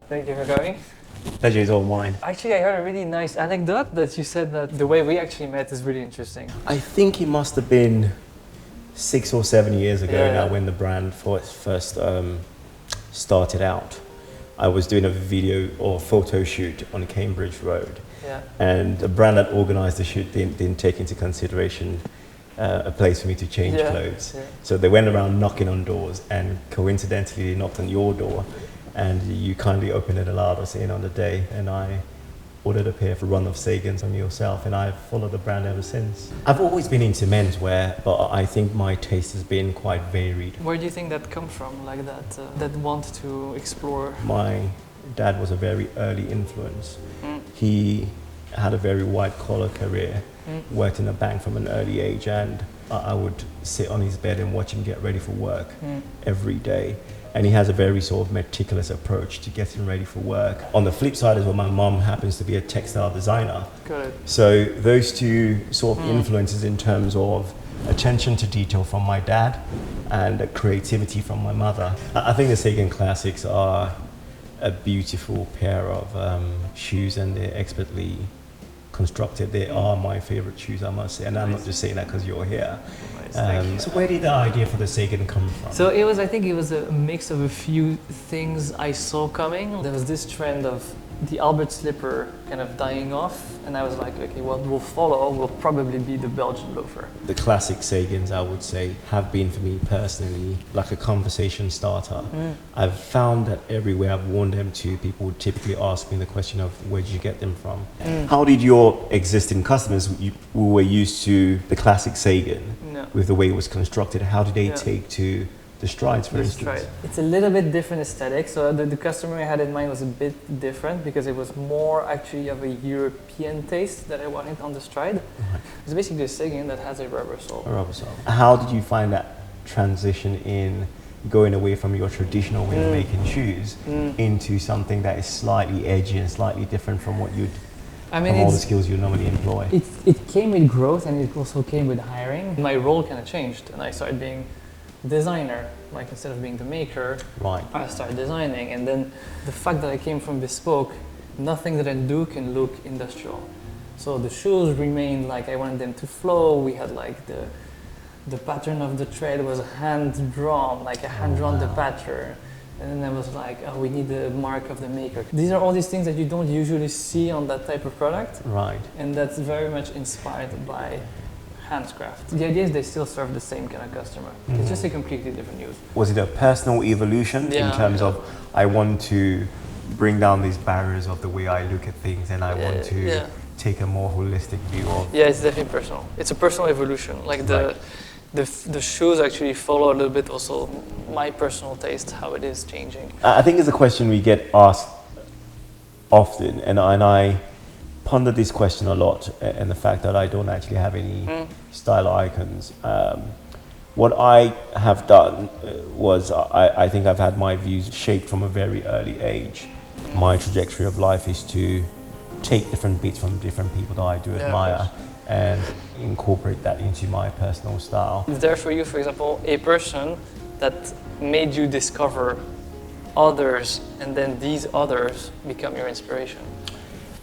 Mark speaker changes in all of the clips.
Speaker 1: Thank you for coming.
Speaker 2: Pleasure is all mine.
Speaker 1: Actually, I heard a really nice anecdote that you said that the way we actually met is really interesting.
Speaker 2: I think it must have been 6 or 7 years ago
Speaker 1: Yeah.
Speaker 2: now when the brand first started out. I was doing a video or photo shoot on Cambridge Road.
Speaker 1: Yeah.
Speaker 2: And the brand that organized the shoot didn't take into consideration a place for me to change clothes.
Speaker 1: Yeah.
Speaker 2: So they went around knocking on doors, and coincidentally they knocked on your door, and you kindly opened it, allowed us in on the day, and I ordered a pair of run of Sagans from yourself, and I've followed the brand ever since. I've always been into menswear, but I think my taste has been quite varied.
Speaker 1: Where do you think that comes from, like that want to explore?
Speaker 2: My dad was a very early influence. He had a very white-collar career, worked in a bank from an early age, and I would sit on his bed and watch him get ready for work every day. And he has a very sort of meticulous approach to getting ready for work. On the flip side as well, my mum happens to be a textile designer.
Speaker 1: Good.
Speaker 2: So those two sort of influences in terms of attention to detail from my dad and creativity from my mother. I think the Sagan Classics are a beautiful pair of shoes, and they're expertly constructed. They are my favorite shoes, I must say, and I'm not just saying that because you're here. So where did the idea for the Sagan come from?
Speaker 1: So I think it was a mix of a few things I saw coming. There was this trend of the Albert slipper kind of dying off, and I was like, okay, what will follow will probably be the Belgian loafer.
Speaker 2: The classic Sagans, I would say, have been for me personally like a conversation starter. I've found that everywhere I've worn them to, people would typically ask me the question of where did you get them from? How did your existing customers who were used to the classic Sagan with the way it was constructed, how did they take to the strides, for instance?
Speaker 1: Right. It's a little bit different aesthetic. So the customer I had in mind was a bit different because it was more actually of a European taste that I wanted on the stride. It's basically a Sagan that has a rubber sole.
Speaker 2: A rubber sole. How did you find that transition in going away from your traditional way of making shoes into something that is slightly edgy and slightly different from what you'd from all the skills you normally employ?
Speaker 1: It came with growth, and it also came with hiring. My role kind of changed, and I started being designer. Like instead of being the maker, I started designing. And then the fact that I came from bespoke, nothing that I do can look industrial. So the shoes remained like I wanted them to flow. We had like the pattern of the tread was hand drawn, like a hand drawn the pattern. And then I was like, oh, we need the mark of the maker. These are all these things that you don't usually see on that type of product.
Speaker 2: Right.
Speaker 1: And that's very much inspired by handcraft. The idea is they still serve the same kind of customer. It's just a completely different use.
Speaker 2: Was it a personal evolution in terms of I want to bring down these barriers of the way I look at things, and I want to take a more holistic view of?
Speaker 1: Yeah, it's definitely personal. It's a personal evolution. Like the shoes actually follow a little bit also my personal taste, how it is changing.
Speaker 2: I think it's a question we get asked often, and I ponder this question a lot, and the fact that I don't actually have any style icons. What I have done was I think I've had my views shaped from a very early age. My trajectory of life is to take different bits from different people that I do admire and incorporate that into my personal style.
Speaker 1: Is there for you, for example, a person that made you discover others, and then these others become your inspiration?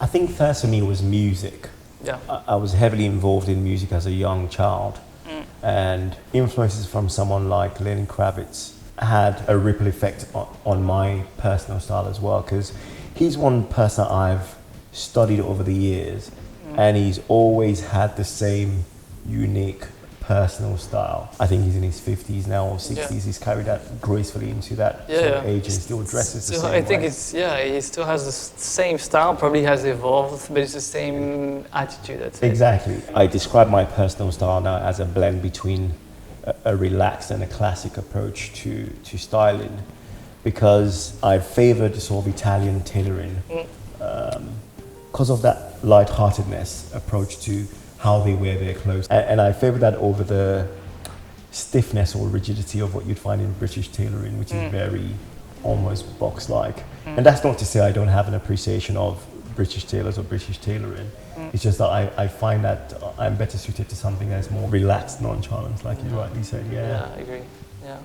Speaker 2: I think first for me was music.
Speaker 1: Yeah.
Speaker 2: I was heavily involved in music as a young child, and influences from someone like Lenny Kravitz had a ripple effect on my personal style as well, because he's one person I've studied over the years, and he's always had the same unique personal style. I think he's in his 50s now or 60s. He's carried that gracefully into that sort of age, and still dresses the same way.
Speaker 1: I think he still has the same style, probably has evolved, but it's the same attitude, I'd say.
Speaker 2: Exactly. I describe my personal style now as a blend between a relaxed and a classic approach to styling, because I favored sort of Italian tailoring because of that lightheartedness approach to how they wear their clothes. And I favor that over the stiffness or rigidity of what you'd find in British tailoring, which is very almost box-like. And that's not to say I don't have an appreciation of British tailors or British tailoring. It's just that I find that I'm better suited to something that's more relaxed, nonchalant, like you rightly said.
Speaker 1: Yeah, I agree. Yeah.